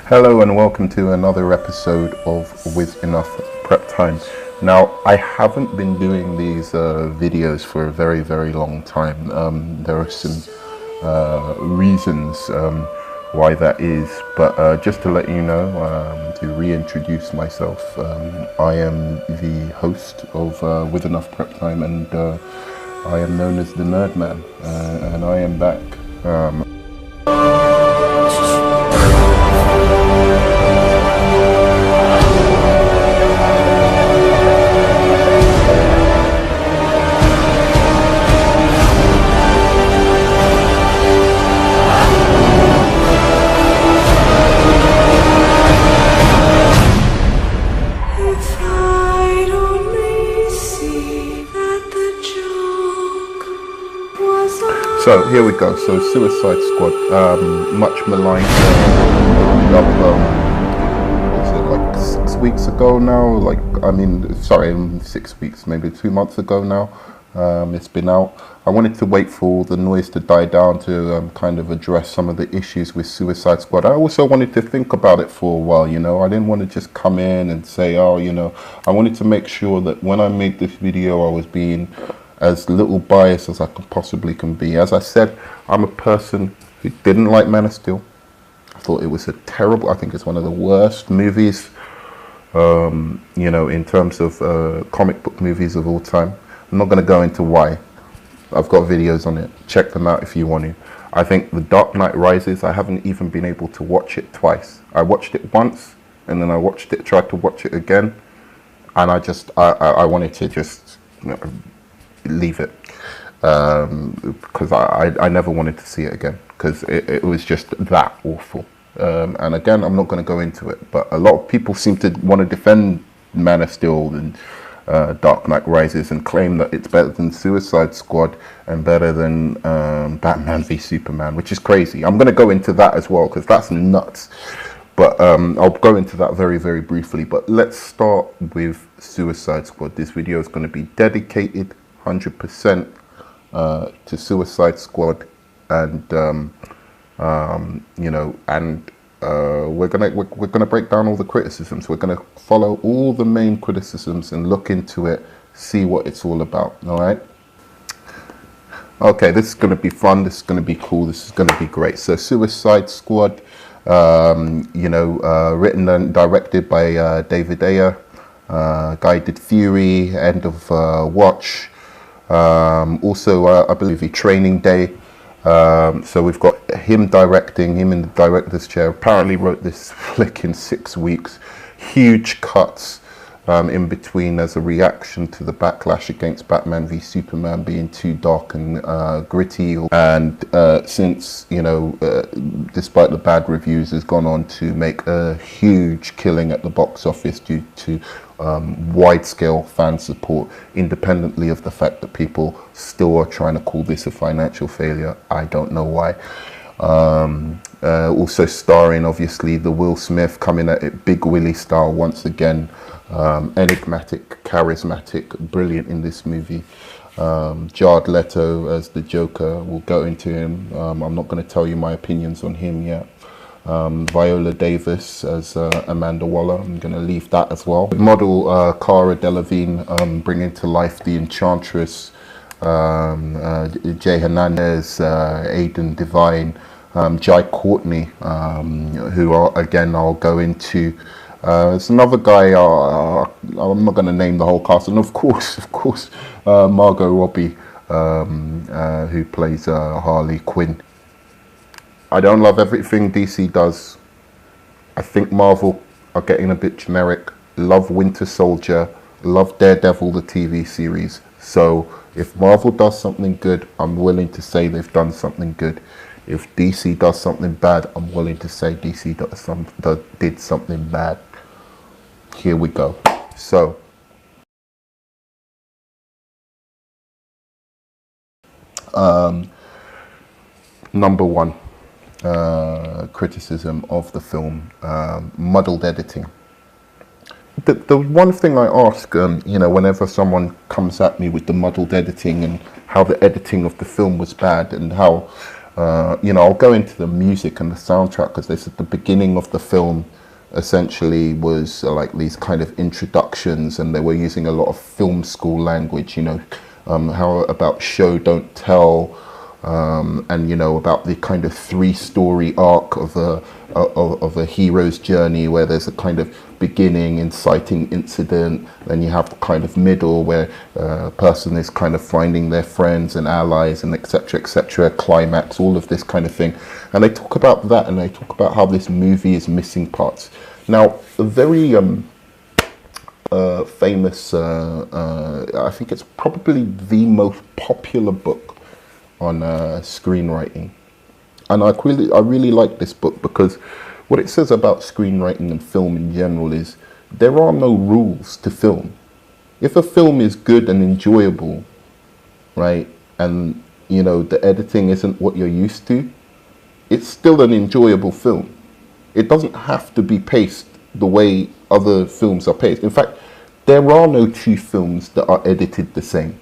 Hello and welcome to another episode of With Enough Prep Time. Now, I haven't been doing these videos for a very, very long time. There are some reasons why that is, but just to let you know, to reintroduce myself, I am the host of With Enough Prep Time, and I am known as the Nerd Man, and I am back. So here we go. So Suicide Squad, much maligned. Was it like 6 weeks ago now? 6 weeks, maybe 2 months ago now. It's been out. I wanted to wait for all the noise to die down to kind of address some of the issues with Suicide Squad. I also wanted to think about it for a while, you know. I didn't want to just come in and say, oh, you know, I wanted to make sure that when I made this video, I was being as little biased as I possibly can be. As I said, I'm a person who didn't like Man of Steel. I thought it was I think it's one of the worst movies, you know, in terms of comic book movies of all time. I'm not going to go into why. I've got videos on it. Check them out if you want to. I think The Dark Knight Rises, I haven't even been able to watch it twice. I watched it once, and then I tried to watch it again, and I wanted to just, you know, leave it, because I never wanted to see it again, because it was just that awful. And again, I'm not going to go into it, but a lot of people seem to want to defend Man of Steel and Dark Knight Rises and claim that it's better than Suicide Squad and better than Batman v Superman, which is crazy. I'm going to go into that as well, because that's nuts. But I'll go into that very, very briefly. But let's start with Suicide Squad. This video is going to be dedicated 100% to Suicide Squad, and you know, and we're gonna break down all the criticisms. We're gonna follow all the main criticisms and look into it, see what it's all about. All right. Okay, this is gonna be fun. This is gonna be cool. This is gonna be great. So, Suicide Squad, you know, written and directed by David Ayer. Guy did Fury, End of Watch. Also, I believe Training Day. So we've got him directing, him in the director's chair. Apparently wrote this flick in 6 weeks. Huge cuts in between as a reaction to the backlash against Batman v Superman being too dark and gritty. And since, you know, despite the bad reviews, has gone on to make a huge killing at the box office due to wide-scale fan support, independently of the fact that people still are trying to call this a financial failure. I don't know why. Also starring, obviously, the Will Smith coming at it Big Willie style once again. Enigmatic, charismatic, brilliant in this movie. Jared Leto as the Joker. We'll go into him. I'm not going to tell you my opinions on him yet. Viola Davis as Amanda Waller. I'm going to leave that as well. Model Cara Delevingne bringing to life the Enchantress. Jay Hernandez, Aidan Devine, Jai Courtney, who I'll go into. There's another guy, I'm not going to name the whole cast, and of course, Margot Robbie, who plays Harley Quinn. I don't love everything DC does. I think Marvel are getting a bit generic. Love Winter Soldier, love Daredevil, the TV series. So if Marvel does something good, I'm willing to say they've done something good. If DC does something bad, I'm willing to say DC did something bad. Here we go. So, number one criticism of the film, muddled editing. The one thing I ask, you know, whenever someone comes at me with the muddled editing and how the editing of the film was bad and how I'll go into the music and the soundtrack, because this is the beginning of the film. Essentially, was like these kind of introductions, and they were using a lot of film school language. How about show don't tell, and about the kind of 3-story arc of a hero's journey, where there's a kind of beginning, inciting incident, then you have the kind of middle where a person is kind of finding their friends and allies, and etc., climax, all of this kind of thing. And they talk about that, and they talk about how this movie is missing parts. Now, a very famous, I think it's probably the most popular book on screenwriting, and I really like this book, because what it says about screenwriting and film in general is there are no rules to film. If a film is good and enjoyable, right, and the editing isn't what you're used to, it's still an enjoyable film. It doesn't have to be paced the way other films are paced. In fact, there are no two films that are edited the same.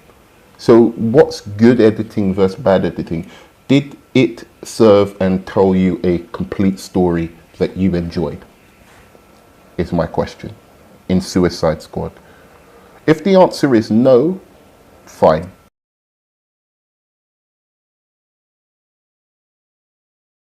So what's good editing versus bad editing? Did it serve and tell you a complete story that you enjoyed? Is my question in Suicide Squad. If the answer is no, fine.